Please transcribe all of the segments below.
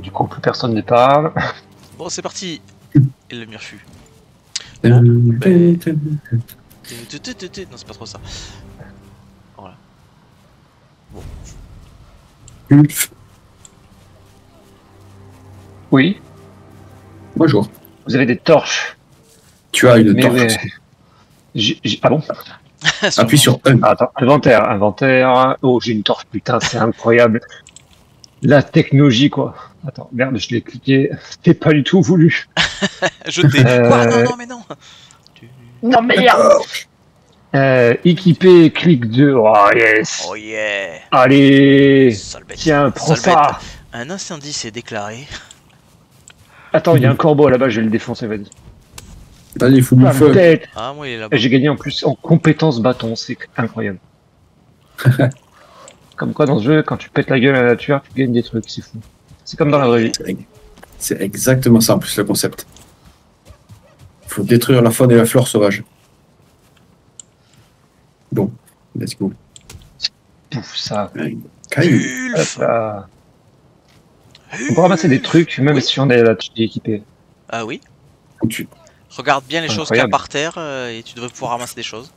Du coup, plus personne ne parle. Bon, c'est parti. Et le murfu. Euh, Non, c'est pas trop ça. Voilà. Bon. Ulf. Oui, Bonjour. vous avez des torches. Tu as une Mais torche. ouais. Ah bon? Appuie sur E. Ah, attends, inventaire. Oh, j'ai une torche, putain, c'est incroyable. La technologie, quoi. Attends, merde, je l'ai cliqué. C'était pas du tout voulu. Jeté. Quoi? Non, non, mais non. Non, merde! Équipé, clic 2. Oh, yes. Oh yeah. Allez. Sale bête. Tiens, prends Sale ça. bête. Un incendie s'est déclaré. Attends, il y a un corbeau là-bas, je vais le défoncer, vas-y. Allez, fous du Ah, feu. tête. Ah, moi, il est là-bas. J'ai gagné en plus en compétence bâton, c'est incroyable. Comme quoi dans ce jeu, quand tu pètes la gueule à la nature, tu gagnes des trucs, c'est fou. C'est comme dans la vraie vie. C'est exactement ça en plus le concept. Faut détruire la faune et la flore sauvage. Bon, let's go. Pouf, ça. Caillou. Ulf. Hop là. On peut ramasser des trucs, même Oui. si on est là, tu es équipé. Ah oui. Tu- Regarde bien les choses qu'il y a Incroyable. par terre et tu devrais pouvoir ramasser des choses.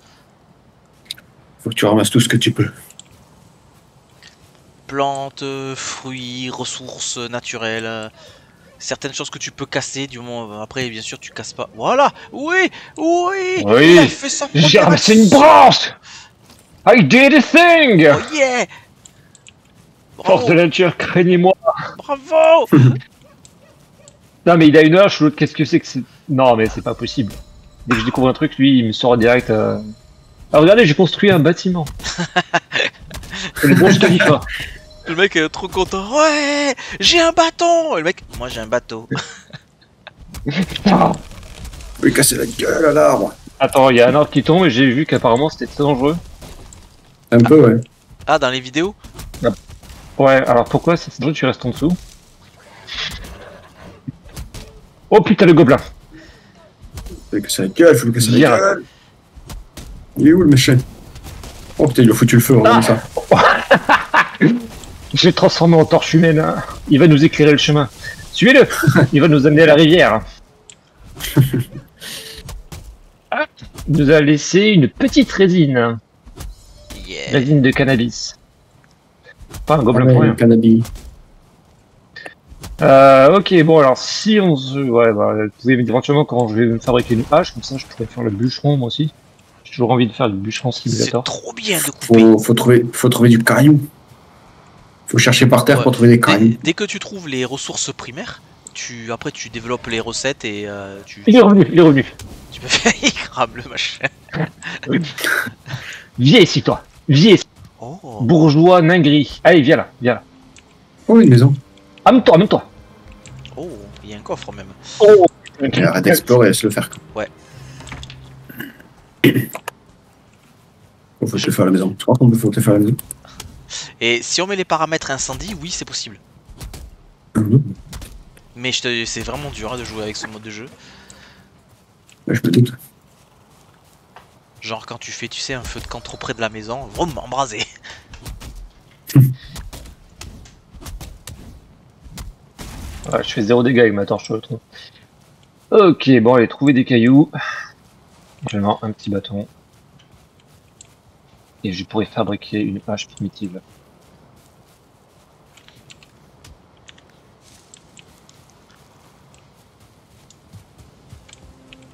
Faut que tu ramasses tout ce que tu peux. Plantes, fruits, ressources naturelles. Certaines choses que tu peux casser du moment. Après, bien sûr, tu casses pas. Voilà. Oui. Oui. Oui. Il a fait ça. J'ai ramassé une branche! I did a thing! Oh yeah. Force de Bravo. la nature, craignez-moi! Bravo. Non mais il a une hache, l'autre qu'est-ce que c'est que c'est... Non mais c'est pas possible. Dès que je découvre un truc, lui il me sort direct... Ah regardez, j'ai construit un bâtiment. C'est le Burj Khalifa. Le mec est trop content. Ouais. J'ai un bâton. Et le mec. Moi, j'ai un bateau. Putain. Faut lui casser la gueule à l'arbre. Attends, il y a un arbre qui tombe et j'ai vu qu'apparemment c'était très dangereux. Un peu, ouais. Ah, dans les vidéos. Ouais, alors pourquoi c'est dangereux, tu restes en dessous? Oh putain le gobelin. Faut lui casser la gueule, faut lui casser la Viens. gueule. Il est où le méchant? Oh putain, il a foutu le feu, regarde ça. Je l'ai transformé en torche humaine. Hein. Il va nous éclairer le chemin. Suivez-le. Il va nous amener à la rivière. Ah, il nous a laissé une petite résine. Yeah. Résine de cannabis. Pas un Ah gobelin ouais, pour le rien. cannabis. Ok, bon alors si on se... Ouais, bah, vous pouvez éventuellement quand je vais me fabriquer une hache, comme ça je pourrais faire le bûcheron moi aussi. J'ai toujours envie de faire le bûcheron C'est simulator. trop bien de couper. Faut trouver du caillou. Faut chercher par terre Ouais. pour trouver des cailloux. Dès que tu trouves les ressources primaires, après tu développes les recettes et Il est revenu, il est revenu. tu peux faire il crame le machin. Viens ici toi. Viens ici. Oh. Bourgeois nain gris. Allez, viens là, viens là. Oh, une maison. Amène-toi, amène-toi. Oh, il y a un coffre même. Oh. Et arrête d'explorer, laisse le faire. Ouais. Faut te faire la maison. Tu crois qu'on faut te faire la maison? Et si on met les paramètres incendie, oui c'est possible. Mhm. Mais c'est vraiment dur hein, de jouer avec ce mode de jeu. Ouais, je me doute. Genre quand tu fais, tu sais, un feu de camp trop près de la maison, vroom, embrasé. Ouais, je fais 0 dégâts avec ma torche, je le trouve. Ok, bon, allez, trouver des cailloux. Éventuellement, un petit bâton. Et je pourrais fabriquer une hache primitive.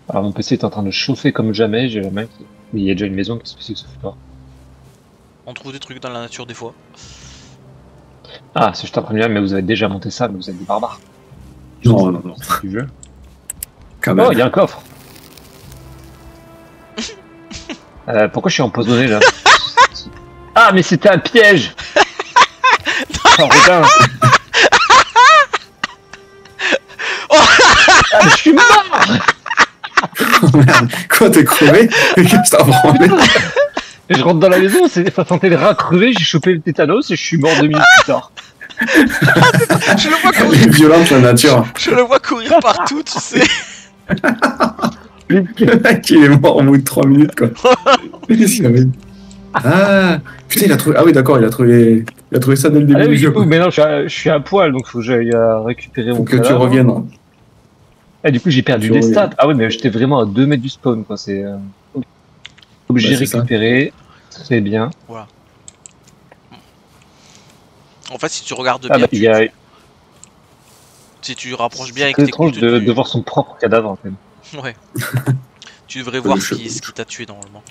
Alors, mon PC est en train de chauffer comme jamais, j'ai la main qui... Il y a déjà une maison, qu'est-ce que c'est que ce foutoir? On trouve des trucs dans la nature des fois. Ah, c'est juste un premier, mais vous avez déjà monté ça, mais vous êtes des barbares. Non, non, non. Du jeu. Quand Oh, même. il y a un coffre. Pourquoi je suis empoisonné là? Ah, mais c'était un piège. Oh putain. Ah, mais je suis mort. Oh merde, quoi, t'es crevé? Qu'est-ce que t'as branlé? Et je rentre dans la maison, ça sentait le rat crever, j'ai chopé le tétanos et je suis mort 2 minutes plus tard. Je le vois Elle courir, est violente, la nature. je le vois courir partout, tu sais. Le mec, il est mort au bout de 3 minutes, quoi. Qu'est-ce qu'il avait? Ah, putain, il a trouvé. Ah oui, d'accord, il a trouvé ça dès le début Ah du oui, jeu. du coup, Quoi. mais non, je suis à poil, donc faut que j'aille récupérer Faut mon que tu cadavre. reviennes. Ah, du coup, j'ai perdu Tu des reviens. stats. Ah ouais, mais j'étais vraiment à 2 mètres du spawn, quoi. C'est obligé Bah, c'est ça. récupéré. Très bien. Voilà. En fait, si tu regardes Ah bien, bah, il y a si tu rapproches bien avec c'est tes étrange coudes de voir son propre cadavre, en fait. Ouais. Tu devrais voir Le ce cheveu. qui t'a tué normalement.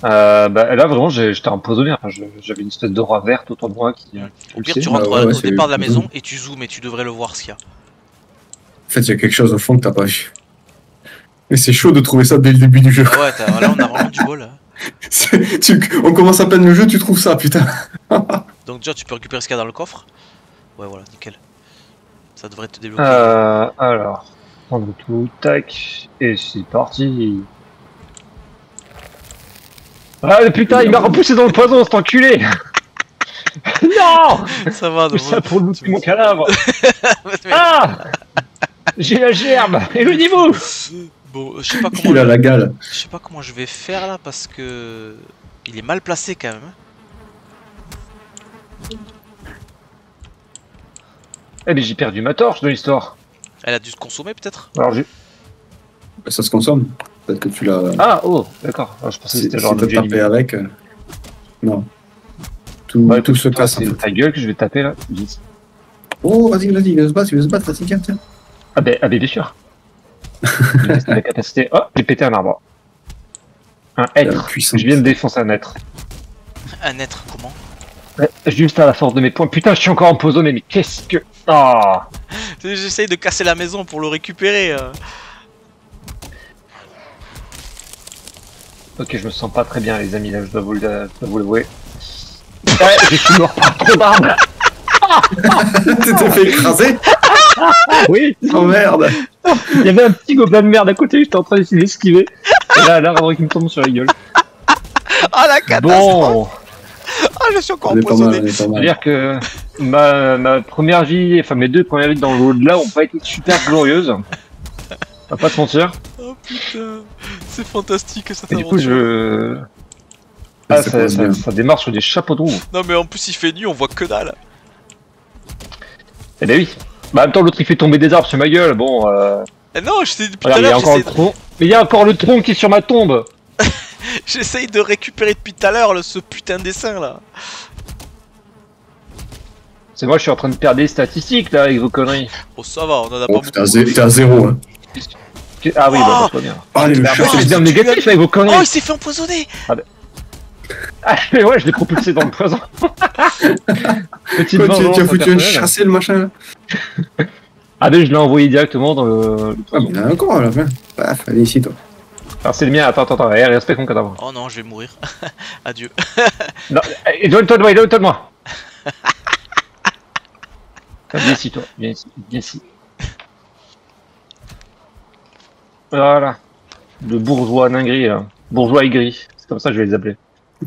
Bah, là, vraiment, j'étais empoisonné. Enfin, j'avais une espèce d'aura verte autour de moi qui Au pire, pulsait. tu rentres ouais, au c'est- départ de la maison et tu zoomes et tu devrais le voir ce qu'il y a. En fait, il y a quelque chose au fond que t'as pas vu. Mais c'est chaud de trouver ça dès le début du jeu. Ah ouais, là on a vraiment du bol. Là. On commence à peine le jeu, tu trouves ça, putain. Donc déjà, tu peux récupérer ce qu'il y a dans le coffre. Ouais, voilà, nickel. Ça devrait te débloquer. Alors, prendre tout, tac, et c'est parti. Ah putain, il m'a repoussé dans le poison, cet enculé. Non. Ça va, Tout donc, ça pour le tu de mon me dis- cadavre. Mais- Ah. J'ai la gerbe. Et le niveau. Bon, je sais pas Il a comment. la gale. Je sais pas comment je vais faire là parce que il est mal placé quand même. Eh mais j'ai perdu ma torche dans l'histoire. Elle a dû se consommer peut-être. Alors j'ai... Ça se consomme. Peut-être que tu l'as. Ah oh, d'accord. Ah, je pensais que Si c'était si genre un t'as objet tapé limité. avec. Non. Tout, Ouais, tout se écoute, casse. c'est en fait. ta gueule que je vais taper là. Vite. Oh, vas-y, il va se battre, vas-y, tiens. Ah ben bien sûr. Il reste la capacité. Oh, j'ai pété un arbre. Un être. Puissant. Je viens de défoncer un être. Un être comment? Ouais, juste à la force de mes points. Putain, je suis encore empoisonné, mais qu'est-ce que... Ah. J'essaye de casser la maison pour le récupérer. Ok, je me sens pas très bien, les amis, là, je dois vous l'avouer. Ouais, je suis mort par trop d'arbres. Tu t'es fait écraser. Oui, Oh merde. il y avait un petit gobelin de merde à côté, j'étais en train d'essayer d'esquiver. Et là, l'arbre qui me tombe sur la gueule. Ah la catastrophe! Bon, Ah, je suis encore Elle est pas mal, empoisonné. elle est pas mal. c'est-à-dire que ma première vie, enfin mes 2 premières vies dans l'au-delà ont pas été super glorieuses. On va pas se mentir. Oh putain, c'est fantastique cette Et du coup, aventure. Ah, Ça commence bien. ça démarre sur des chapeaux de roue. Non mais en plus il fait nuit, on voit que dalle. Eh ben oui. Bah, en même temps, l'autre il fait tomber des arbres sur ma gueule. Bon, Eh non, je t'ai depuis tout à regarde, il y a l'heure, encore le tronc. Mais il y a encore le tronc qui est sur ma tombe. j'essaye de récupérer depuis tout à l'heure ce putain de dessin là. C'est moi, je suis en train de perdre des statistiques là avec vos conneries. Oh ça va, on en a Oh pas putain, beaucoup. t'es à 0. Hein. Ah oui, Oh bah, tout va bien. Allez, le Mais après, chat. je suis bien négatif avec vos Oh, conneries. il s'est fait empoisonner. Ah, mais ouais, je l'ai propulsé dans le poison. Petite Quoi, vengeance tu as foutu un personnelle. chasser le machin là. Ah ben, je l'ai envoyé directement dans le Ah, mais poison. il y en a encore à la fin. Paf, allez ici, toi. Alors c'est le mien, attends, hey, respecte mon cadavre. Oh non, je vais mourir. Adieu. Non, éloigne-toi de moi, éloigne-toi de moi. Ah, viens ici, toi, viens ici. Voilà. Le bourgeois ningri, là. Bourgeois aigri. C'est comme ça que je vais les appeler.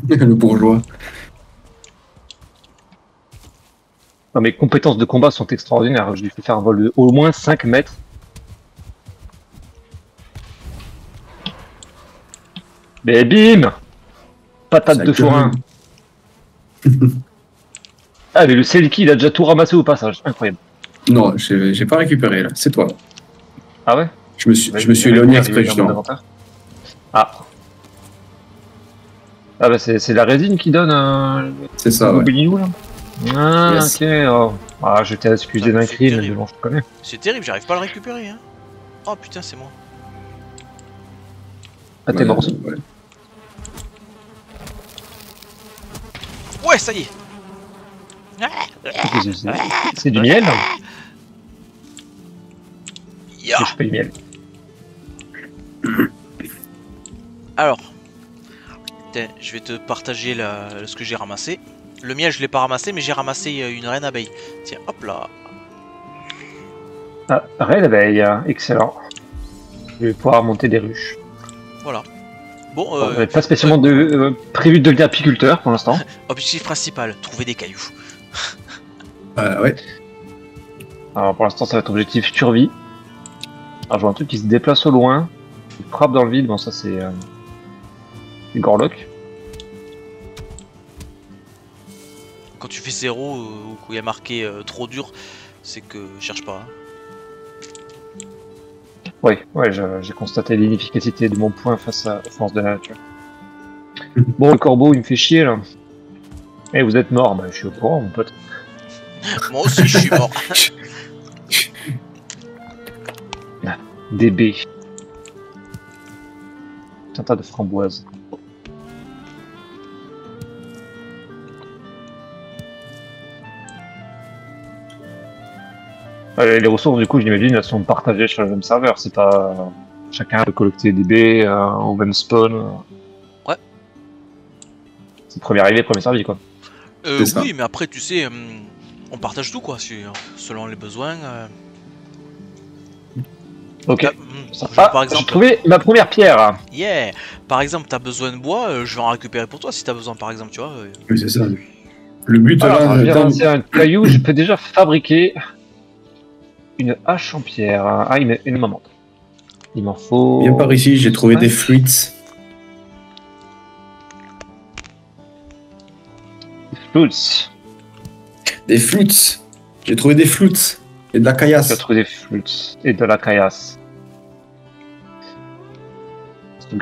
Le bourgeois. Non, mes compétences de combat sont extraordinaires. Je lui fais faire un vol de au moins 5 mètres. Mais bim! Patate Ça de forain. Ah, mais le Selkie, il a déjà tout ramassé au passage. Incroyable. Non, j'ai pas récupéré là, c'est toi. Ah ouais? Je me suis éloigné exprès, justement. Ah. Ah bah c'est la résine qui donne C'est ça, ouais. Gobelinou, là. Ah Yes. ok. Oh. Ah je t'ai excusé d'un C'est crime, mais terrible. bon je te connais. C'est terrible, j'arrive pas à le récupérer. Hein. Oh putain, c'est moi. Ah t'es mort aussi. Ouais. Ouais, ça y est. C'est du miel? Ya. Je fais du miel. Alors, tiens, je vais te partager ce que j'ai ramassé. Le miel, je l'ai pas ramassé, mais j'ai ramassé une reine abeille. Tiens, hop là. Ah, reine abeille, excellent. Je vais pouvoir monter des ruches. Voilà. Bon, J'avais pas spécialement prévu de devenir apiculteur pour l'instant. objectif principal, trouver des cailloux. Ouais. Alors pour l'instant, ça va être objectif survie. Alors je vois un truc qui se déplace au loin. Il frappe dans le vide. Bon, ça c'est Gorlock. Quand tu fais 0 ou qu'il y a marqué trop dur, c'est que je cherche pas. Hein. Ouais, j'ai constaté l'inefficacité de mon point face à la force de la nature. Bon, le corbeau, il me fait chier là. Eh, vous êtes mort, bah, je suis au courant, mon pote. Moi aussi, je suis mort. DB. Un tas de framboises. Les ressources, du coup, j'imagine, elles sont partagées sur le même serveur. C'est pas chacun peut collecter des baies au même spawn. Ouais. C'est premier arrivé, premier servi, quoi. Oui, mais après, tu sais, on partage tout, quoi, selon les besoins. Ok. Par exemple, j'ai trouvé ma première pierre. Yeah. Par exemple, t'as besoin de bois, je vais en récupérer pour toi si t'as besoin, par exemple, tu vois. Oui, c'est ça. Le but là, c'est un caillou, je peux déjà fabriquer une hache en pierre. Ah, il m'en manque. Il m'en faut. Viens par ici, j'ai trouvé des fruits. Des flûtes. J'ai trouvé des flûtes et de la caillasse. J'ai trouvé des flûtes et de la caillasse.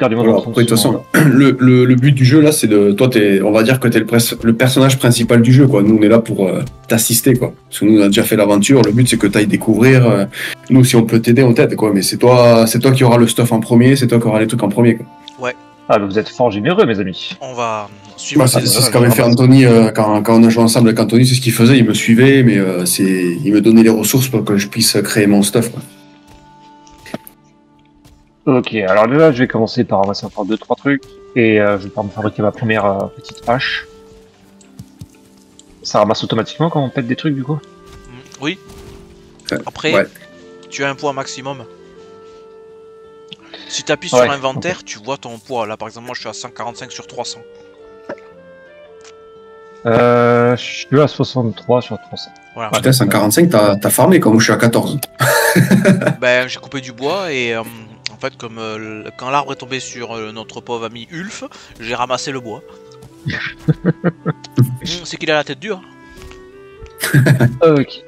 Alors, après, de toute façon, le but du jeu là, c'est de. Toi, on va dire que t'es le personnage principal du jeu, quoi. Nous, on est là pour t'assister, quoi. Parce que nous, on a déjà fait l'aventure. Le but, c'est que t'ailles découvrir. Nous, si on peut t'aider, on t'aide, quoi. Mais c'est toi qui aura le stuff en premier. C'est toi qui aura les trucs en premier, quoi. Ouais. Ah, vous êtes fort généreux, mes amis. On va suivre. C'est ce qu'avait fait Anthony quand on a joué ensemble avec Anthony. C'est ce qu'il faisait. Il me suivait, mais il me donnait les ressources pour que je puisse créer mon stuff, quoi. Ok, alors là, je vais commencer par ramasser encore 2-3 trucs. Et je vais pouvoir me fabriquer ma première petite hache. Ça ramasse automatiquement quand on pète des trucs, du coup? Oui. Après, tu as un poids maximum. Si tu appuies sur inventaire, tu vois ton poids. Là, par exemple, moi, je suis à 145 sur 300. Je suis à 63 sur 300. Voilà. Putain, 145, t'as farmé, comme je suis à 14. Ben, j'ai coupé du bois et en fait, comme quand l'arbre est tombé sur notre pauvre ami Ulf, j'ai ramassé le bois. C'est qu'il a la tête dure. Ok.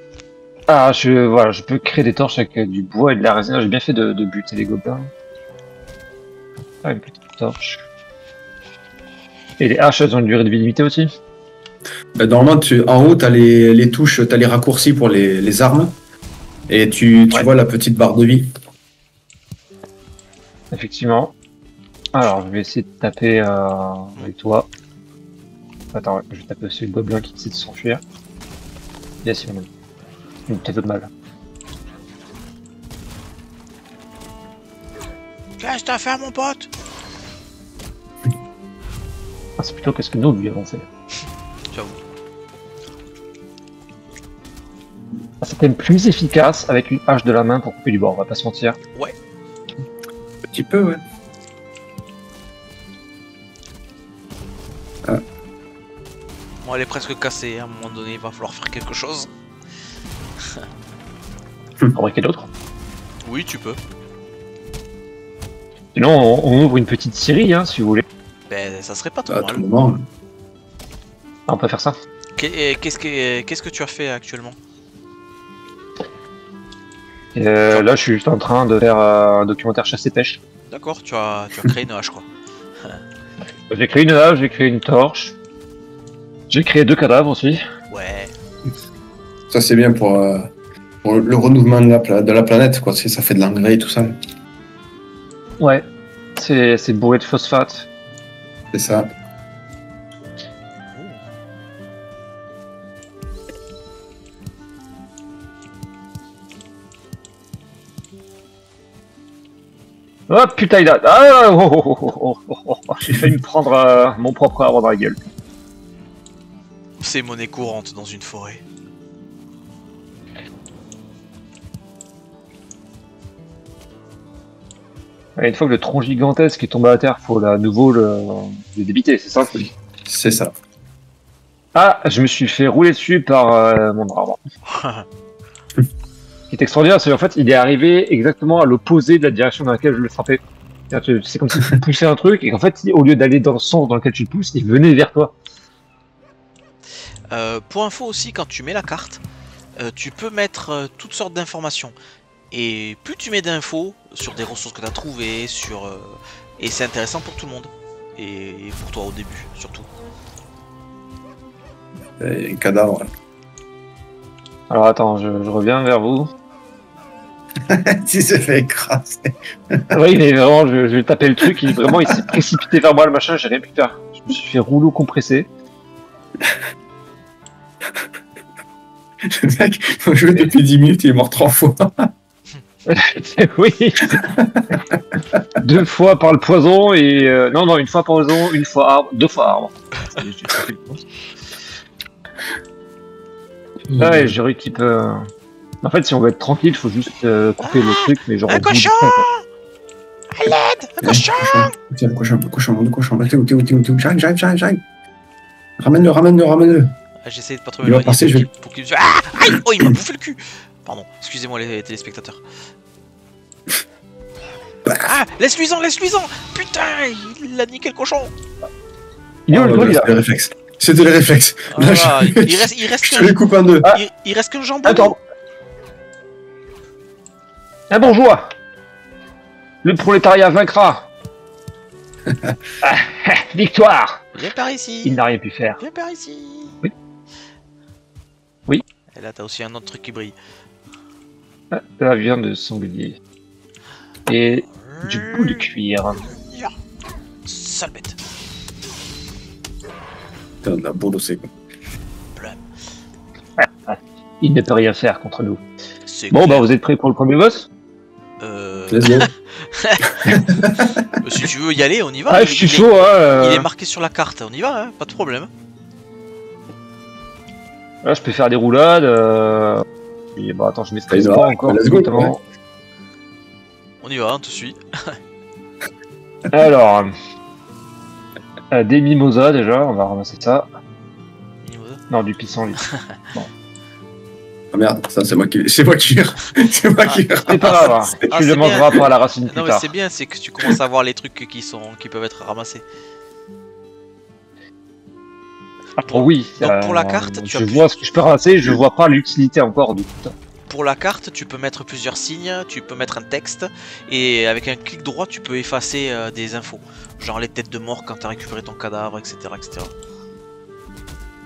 Ah, je peux créer des torches avec du bois et de la résine. J'ai bien fait de buter les gobelins. Ah, une petite torche. Et les haches, elles ont une durée de vie limitée aussi? Normalement, en haut, t'as les touches, t'as les raccourcis pour les armes. Et tu vois la petite barre de vie. Effectivement. Alors, je vais essayer de taper avec toi. Attends, je vais taper aussi le gobelin qui essaie de s'enfuir. Yes, il a une tête de mal. Qu'est-ce que t'as fait, mon pote? Ah, c'est plutôt qu'est-ce que nous lui avons fait. J'avoue. Ah, c'est quand même plus efficace avec une hache de la main pour couper du bois, on va pas se mentir. Ouais. Un petit peu, ouais. Bon, elle est presque cassée, à un moment donné, il va falloir faire quelque chose. Fabriquer d'autres. Oui, tu peux. Sinon, on ouvre une petite scierie, hein, si vous voulez. Ben, ça serait pas trop À mal. tout moment. Ah, on peut faire ça. Qu'est-ce que tu as fait actuellement? Là, je suis juste en train de faire un documentaire chasse-et-pêche. D'accord, tu as créé une hache, quoi. J'ai créé une hache, j'ai créé une torche. J'ai créé 2 cadavres aussi. Ouais. Ça, c'est bien pour le renouvellement de la planète, quoi. Ça fait de l'engrais et tout ça. Ouais. C'est bourré de phosphate. C'est ça. Oh putain, il a... Ah, j'ai failli me prendre mon propre arbre dans la gueule. C'est monnaie courante dans une forêt. Une fois que le tronc gigantesque est tombé à terre, faut à nouveau le débiter, c'est ça? C'est ça. Ah, je me suis fait rouler dessus par mon arbre. Ce qui est extraordinaire, c'est qu'en fait, il est arrivé exactement à l'opposé de la direction dans laquelle je le frappais. C'est comme si tu poussais un truc et qu'en fait, au lieu d'aller dans le sens dans lequel tu le pousses, il venait vers toi. Pour info aussi, quand tu mets la carte, tu peux mettre toutes sortes d'informations. Et plus tu mets d'infos sur des ressources que tu as trouvées, et c'est intéressant pour tout le monde. Et pour toi au début, surtout. Et cadavre. Alors attends, je reviens vers vous. Si se fait écraser. Oui, mais vraiment, je vais taper le truc, vraiment, il s'est précipité vers moi, le machin, j'ai rien pu faire. Je me suis fait rouleau compressé. Le mec, il faut jouer depuis 10 minutes, il est mort 3 fois. Oui. 2 fois par le poison et... Non, 1 fois poison, 1 fois arbre, 2 fois arbre. Ouais, je rééquipe... En fait, si on veut être tranquille, faut juste couper le truc, mais genre... Un cochon! À l'aide! Un cochon! Tiens, le cochon. J'arrive. Ramène-le. J'essaie de pas trop Il va passer, je vais... pour qu'il... Ah! Aïe! Oh, il m'a bouffé le cul! Pardon, excusez-moi les téléspectateurs. Ah! Laisse-lui-en! Putain! Il a niqué le cochon! Il est où le truc, là? C'était les réflexes. Là, Ah, il reste je les coupe en deux. il reste qu'un jambon. Attends. Un bonjour. Le prolétariat vaincra. Victoire. Viens par ici. Il n'a rien pu faire. Viens par ici. Oui. Et là, t'as aussi un autre truc qui brille. La viande de sanglier. Et du bout de cuir. Sale bête. Putain, on a bourdossé, quoi. Il ne peut rien faire contre nous. Bon, bah, vous êtes prêts pour le premier boss? Let's go. Si tu veux y aller, on y va. Ah, je suis chaud, Il est marqué sur la carte, on y va, hein, pas de problème. Là, je peux faire des roulades. Et bah, attends, je m'exprime pas encore. Let's go, ouais. On y va, on te suit. Alors, des mimosas déjà, on va ramasser ça. Mimosa. Non, du pissenlit. Bon. Ah merde, ça c'est moi qui c'est moi qui C'est pas grave, tu le mangeras par la racine plus non, mais tard. c'est bien, c'est que tu commences à voir les trucs qui peuvent être ramassés. Oui, donc pour la carte, je vois ce que je peux ramasser, je vois pas l'utilité encore du tout. Pour la carte, tu peux mettre plusieurs signes, tu peux mettre un texte, et avec un clic droit, tu peux effacer des infos. Genre les têtes de mort quand t'as récupéré ton cadavre, etc.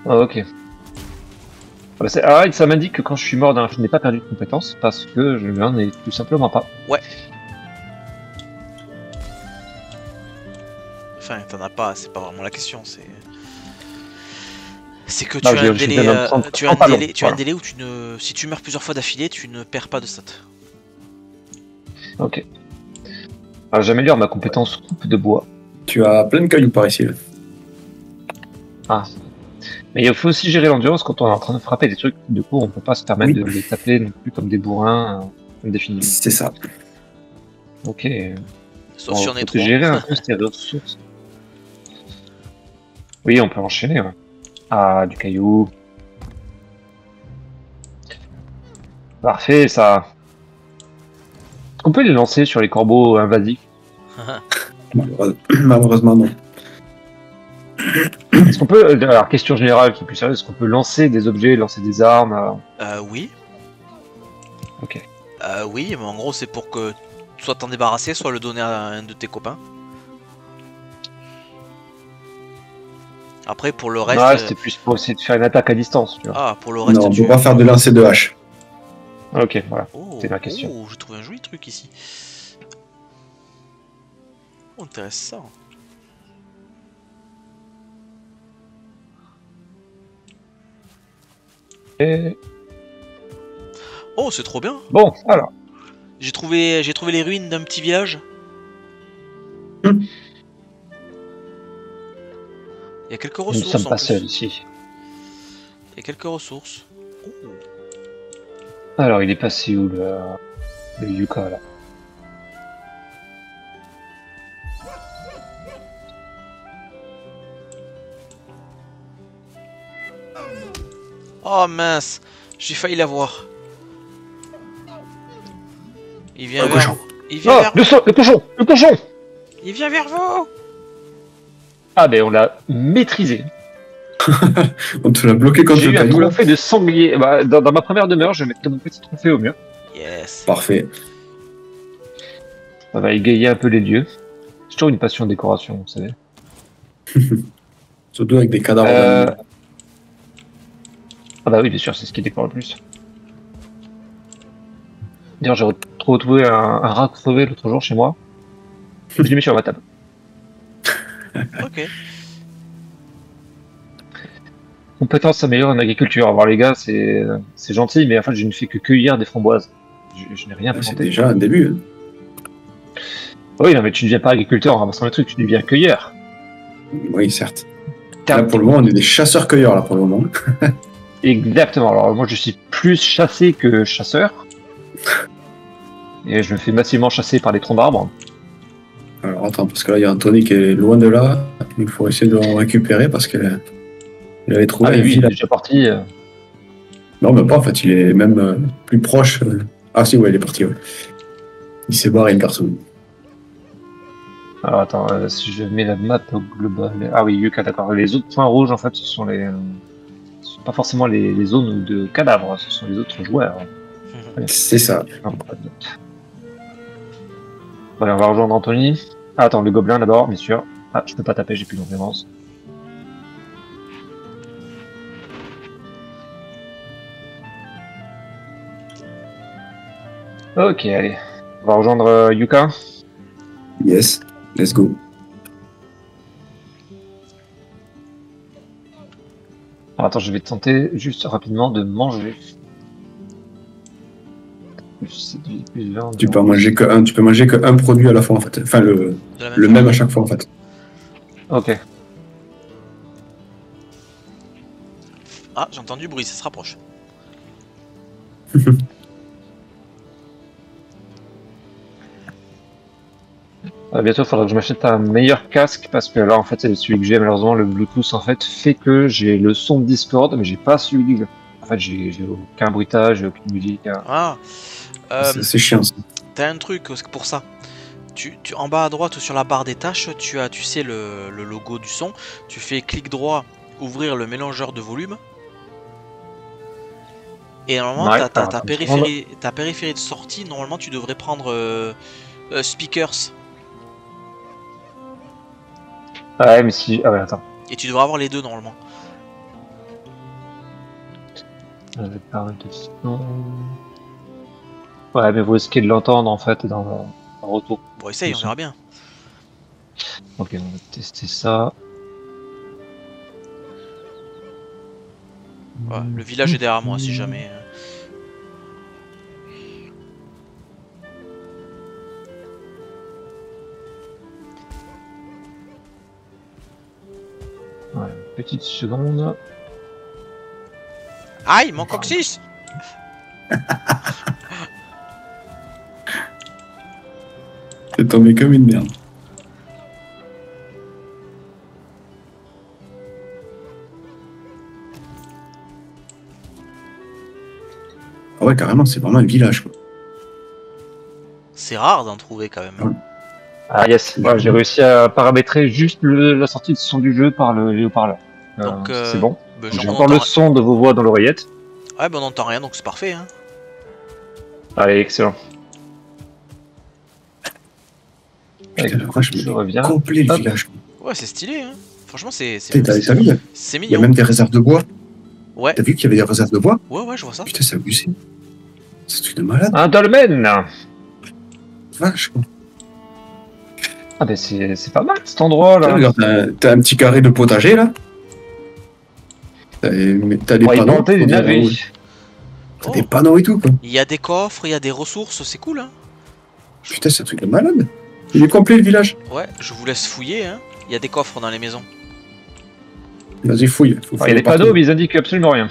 Ah, ok. Ça m'indique que quand je suis mort, je n'ai pas perdu de compétences parce que je n'en ai tout simplement pas. Ouais. Enfin, t'en as pas, c'est pas vraiment la question, c'est que tu as un délai, tu as un délai où si tu meurs plusieurs fois d'affilée, tu ne perds pas de stats. Ok. Alors j'améliore ma compétence coupe de bois. Tu as plein de cailloux par ici. Là. Ah. Mais il faut aussi gérer l'endurance quand on est en train de frapper des trucs. Du coup, on peut pas se permettre de les taper non plus comme des bourrins indéfiniment. C'est ça. Ok. Sauf si on est trop. Gérer un peu ces ressources. Oui, on peut enchaîner. Ouais. Ah, du caillou. Parfait, ça. Est-ce qu'on peut les lancer sur les corbeaux invasifs? Malheureusement, non. Est-ce qu'on peut, alors question générale qui est plus sérieuse, est-ce qu'on peut lancer des objets, lancer des armes? Oui. Ok. Oui, mais en gros c'est pour que soit t'en débarrasser, soit le donner à un de tes copains. Après pour le reste... Ouais, c'était plus pour essayer de faire une attaque à distance, tu vois. Ah, pour le reste... Non, on peut pas faire de lancer de hache. Ok, voilà, oh, c'est la question. Oh, j'ai trouvé un joli truc ici. Oh, intéressant. Et... Oh, c'est trop bien. Bon, alors. J'ai trouvé les ruines d'un petit village. Il y a quelques ressources. Nous ne sommes pas plus. seuls ici. Il y a quelques ressources. Oh. Alors, il est passé où le Yuka là? Oh mince, j'ai failli l'avoir. Il vient vers vous. Il vient vers vous. Le cochon. Le cochon. Il vient vers vous. Ah ben on l'a maîtrisé. On te l'a bloqué contre J'ai le eu un caillou là. trophée de sanglier. Bah, dans ma première demeure, je vais mettre mon petit trophée au mur. Yes. Parfait. Ça va égayer un peu les lieux. J'ai toujours une passion décoration, vous savez. Surtout avec des cadavres. Ah bah oui, bien sûr, c'est ce qui décore le plus. D'ailleurs, j'ai retrouvé un rat crevé l'autre jour chez moi. Je l'ai mis sur ma table. Ok. Compétence s'améliore en agriculture. Alors les gars, c'est gentil, mais en fait, je ne fais que cueillir des framboises. Je n'ai rien C'est planté. déjà un début. Hein. Oui, non, mais tu ne deviens pas agriculteur en ramassant les trucs, tu deviens cueilleur. Oui, certes. Là, pour le moment, on est des chasseurs-cueilleurs, là, pour le moment. Exactement. Alors moi, je suis plus chassé que chasseur. Et je me fais massivement chasser par les troncs d'arbres. Alors, attends, parce que là, il y a Anthony qui est loin de là. Il faut essayer de le récupérer parce qu'il avait trouvé Ah mais un oui, il est village. déjà parti. Non, même pas, en fait, il est même plus proche. Ah si, ouais, il est parti, ouais. Il s'est barré, le garçon. Alors attends, si je mets la map au global... Ah oui, Yuka, d'accord. Les autres points rouges, en fait, ce sont ce sont pas forcément les zones de cadavres, ce sont les autres joueurs. C'est ça. Non, pas de note. Bon, allez, on va rejoindre Anthony. Ah, attends, le gobelin d'abord, bien sûr. Ah, je peux pas taper, j'ai plus d'endurance. Ok, allez. On va rejoindre Yuka. Yes, let's go. Alors, attends, je vais tenter juste rapidement de manger. Plus 20, Tu peux manger que un produit à la fois, en fait. Enfin, le même à chaque fois, en fait. Ok. Ah, j'ai entendu bruit, ça se rapproche. Bientôt, il faudra que je m'achète un meilleur casque parce que là, en fait, c'est celui que j'ai. Malheureusement, le Bluetooth, en fait, fait que j'ai le son de Discord, mais j'ai pas celui du jeu. En fait, j'ai aucun bruitage, j'ai aucune musique. Ah. C'est chiant, ça. T'as un truc pour ça. En bas à droite sur la barre des tâches, tu sais le logo du son. Tu fais clic droit, ouvrir le mélangeur de volume. Et normalement, Ouais, ta périphérie de sortie, normalement, tu devrais prendre speakers. Ouais, mais si. Ah ouais, attends. Et tu devrais avoir les deux normalement. Je vais parler de son. Ouais, mais vous risquez de l'entendre en fait dans le retour. Bon, essaye, on verra bien. Ok, on va tester ça. Ouais, le village est derrière moi si jamais. Ouais, une petite seconde. Aïe, mon coccyx! C'est tombé comme une merde. Ah ouais, carrément, c'est vraiment un village, quoi. C'est rare d'en trouver quand même. Ouais. Ah yes, ouais, j'ai réussi à paramétrer juste la sortie de son du jeu par le haut-parleur. Donc, c'est bon. Bah, J'ai encore le son de vos voix dans l'oreillette. Ouais, bah on n'entend rien donc c'est parfait. Hein. Allez, excellent. Putain, la vache, Je mais reviens. complet le Hop. village. Ouais, c'est stylé. Hein. Franchement, c'est T'as vu, il y a mignon. même des réserves de bois. Ouais, T'as vu qu'il y avait des réserves de bois? ouais, je vois ça. Putain, c'est abusé. C'est un truc de malade. Un dolmen. Vache, quoi. Ah ben c'est pas mal cet endroit là. Tiens, regarde, t'as un petit carré de potager, là. T'as des Ouais, panneaux. inventer des navets. T'as des panneaux et tout, quoi. Il y a des coffres, il y a des ressources, c'est cool. Hein. Putain, c'est un truc de malade. Il est complet, le village. Ouais, je vous laisse fouiller. Hein. Il y a des coffres dans les maisons. Vas-y, fouille. Il y a des panneaux, mais ils indiquent absolument rien.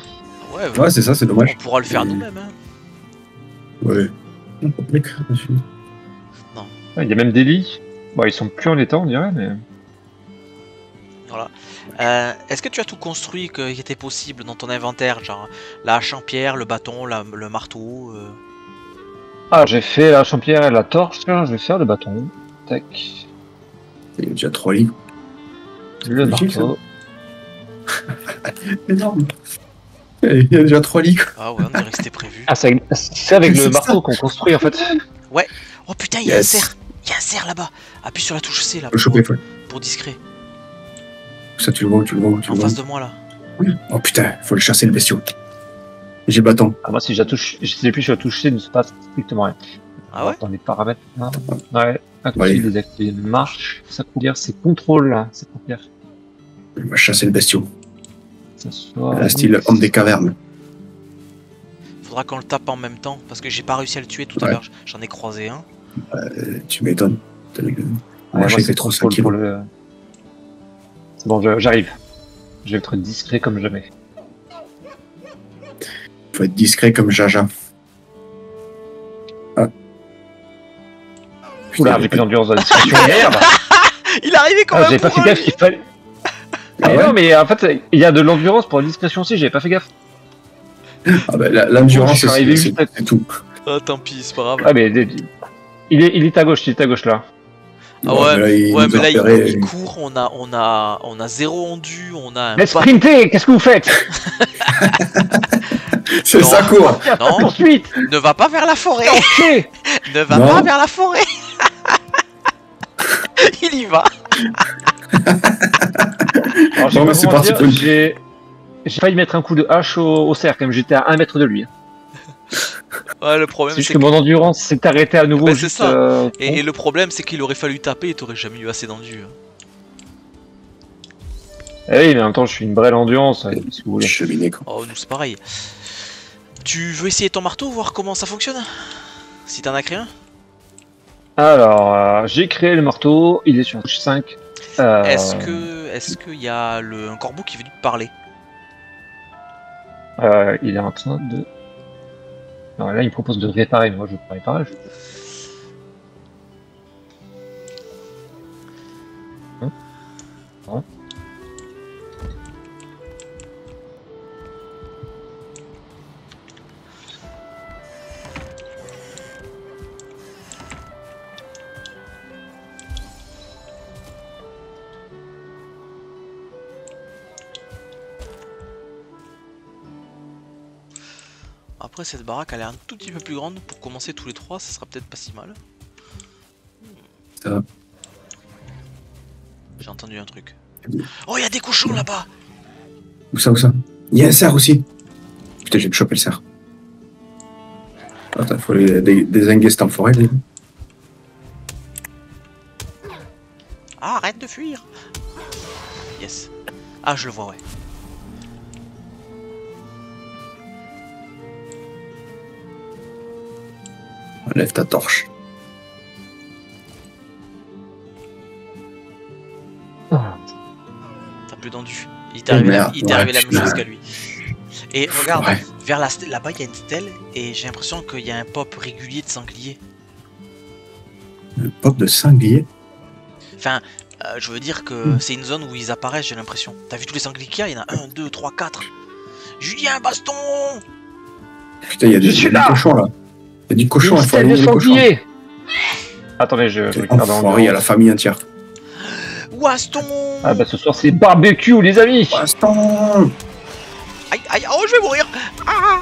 Ouais, Ouais, c'est ça, c'est dommage. on pourra le faire nous-mêmes. Hein. Ouais. On peut pas l'écrire dessus. Il y a même des lits. Bon, ils sont plus en état, on dirait, mais. Voilà. Est-ce que tu as tout construit qui était possible dans ton inventaire, genre la hache en pierre, le bâton, le marteau Ah, j'ai fait la champière et la torche, je vais faire le bâton. Tac. Il y a déjà 3 lits. Le marteau. Énorme. Il y a déjà 3 lits. Ah ouais, on dirait que c'était prévu. Ah, c'est avec le marteau qu'on construit en fait. Ouais. Oh putain, il y a un cerf. Il y a un cerf là-bas. Appuie sur la touche C là. Pour discret. Ça, tu le vois, En face de moi là. Oh putain, faut le chasser le bestiau. J'ai le bâton. Ah, moi, si j'appuie sur la touche C, il ne se passe strictement rien. Ah ouais? Dans les paramètres. Là. Ouais. Activer, désactiver marche. Ça peut dire c'est contrôle là. C'est pour dire. On va chasser le bestiau. Soit... Un style homme des cavernes. Faudra qu'on le tape en même temps parce que j'ai pas réussi à le tuer tout à l'heure. J'en ai croisé un. Tu m'étonnes. Moi, j'ai fait 300 kilos. C'est bon, j'arrive. Je vais être discret comme jamais. Faut être discret comme Jaja. Ah. Oula, j'ai plus d'endurance dans la discrétion. Merde. Il est arrivé quand même. J'avais pas fait gaffe qu'il fallait. Non, mais en fait, il y a de l'endurance pour la discrétion aussi, j'avais pas fait gaffe. Ah bah, l'endurance, c'est tout. Ah, tant pis, c'est pas grave. Ah, mais il est à gauche, là. Ah ouais, mais là il court, on a 0 endu, on a un... Mais sprintez, qu'est-ce que vous faites? C'est ça, court. Non, poursuite. Ne va pas vers la forêt. Ne va pas vers la forêt. Il y va. Alors, c'est parti pour j'ai failli mettre un coup de hache au cerf, comme j'étais à 1 mètre de lui. Ouais, le problème c'est juste que mon endurance s'est arrêtée à nouveau. Bah, c'est ça. Et le problème, c'est qu'il aurait fallu taper et t'aurais jamais eu assez d'endu. Eh oui, mais en même temps, je suis une vraie endurance, si vous voulez. Oh, nous, c'est pareil. Tu veux essayer ton marteau, voir comment ça fonctionne? Si t'en as créé un? Alors, j'ai créé le marteau, il est sur touche 5. Est-ce qu'il y a un corbeau qui veut te parler? Il est en train de... Alors là, il me propose de réparer, mais moi je veux pas réparer. Hein? Après, cette baraque a l'air un tout petit peu plus grande. Pour commencer tous les trois, ça sera peut-être pas si mal. Ça va. J'ai entendu un truc. Oh, il y a des cochons là-bas! Où ça? Il y a un cerf aussi. Putain, j'ai chopé le cerf. Attends, faut dézinguer cet enfoiré. Ah, arrête de fuir! Yes. Ah, je le vois, ouais. Lève ta torche. T'as plus d'endu. Il t'est arrivé la même chose qu'à lui. Et regarde, vers là-bas, il y a une stèle et j'ai l'impression qu'il y a un pop régulier de sanglier. Un pop de sanglier? Enfin, je veux dire que c'est une zone où ils apparaissent, j'ai l'impression. T'as vu tous les sangliers qu'il y a? Il y en a 1, 2, 3, 4. Julien, baston! Putain, il y a des cochons là. Il y a du cochon, il faut aller les cochons. Attendez, je il y a la famille entière. Waston! Ah bah ce soir c'est barbecue les amis! Waston! Aïe aïe, oh je vais mourir! Ah!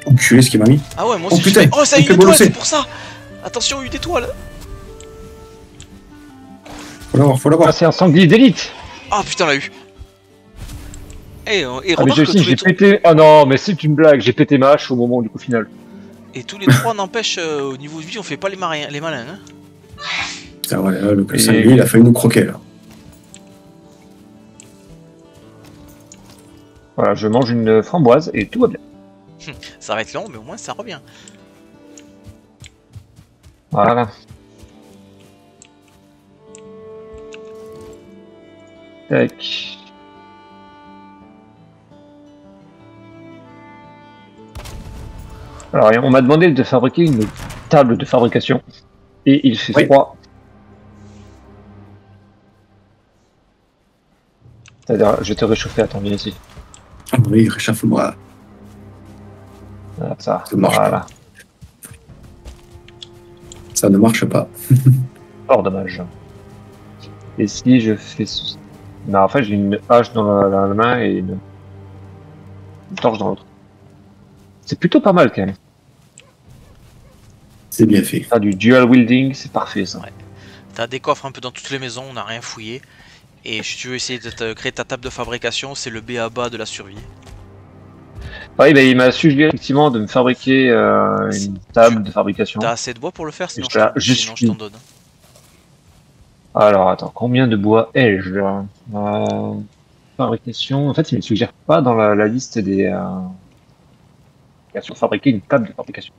Enculé ce qu'il m'a mis. Ah ouais, moi aussi putain, oh ça a eu une étoile, c'est pour ça! Attention, une étoile! Faut l'avoir. Ah c'est un sanglier d'élite! Ah putain, on l'a eu! Et mais j'ai pété. Ah non, mais c'est une blague, j'ai pété ma hache au moment du coup final. Et tous les trois, n'empêche, au niveau de vie, on fait pas les malins. Hein. Ah ouais, là, le sanglier, il a failli nous croquer là. Voilà, je mange une framboise et tout va bien. Ça va être long, mais au moins ça revient. Voilà. Tac. Alors, on m'a demandé de fabriquer une table de fabrication. Et il fait Oui. froid. C'est-à-dire, je vais te réchauffer, attends, viens ici. Ah oui, réchauffe-moi. Voilà, ça, Ça marche voilà. Ça ne marche pas. Fort dommage. Et si je fais ceci? Non, en fait, j'ai une hache dans la main et une torche dans l'autre. C'est plutôt pas mal quand même. C'est bien fait. Ah, du dual wielding, c'est parfait ça. Ouais. T'as des coffres un peu dans toutes les maisons, on n'a rien fouillé. Et si tu veux essayer de créer ta table de fabrication, c'est le B.A.-ba de la survie. Oui, il m'a suggéré effectivement de me fabriquer une table de fabrication. T'as assez de bois pour le faire, sinon je je t'en donne. Alors attends, combien de bois ai-je là fabrication. En fait, il ne me suggère pas dans la liste des fabriquer une table de fabrication.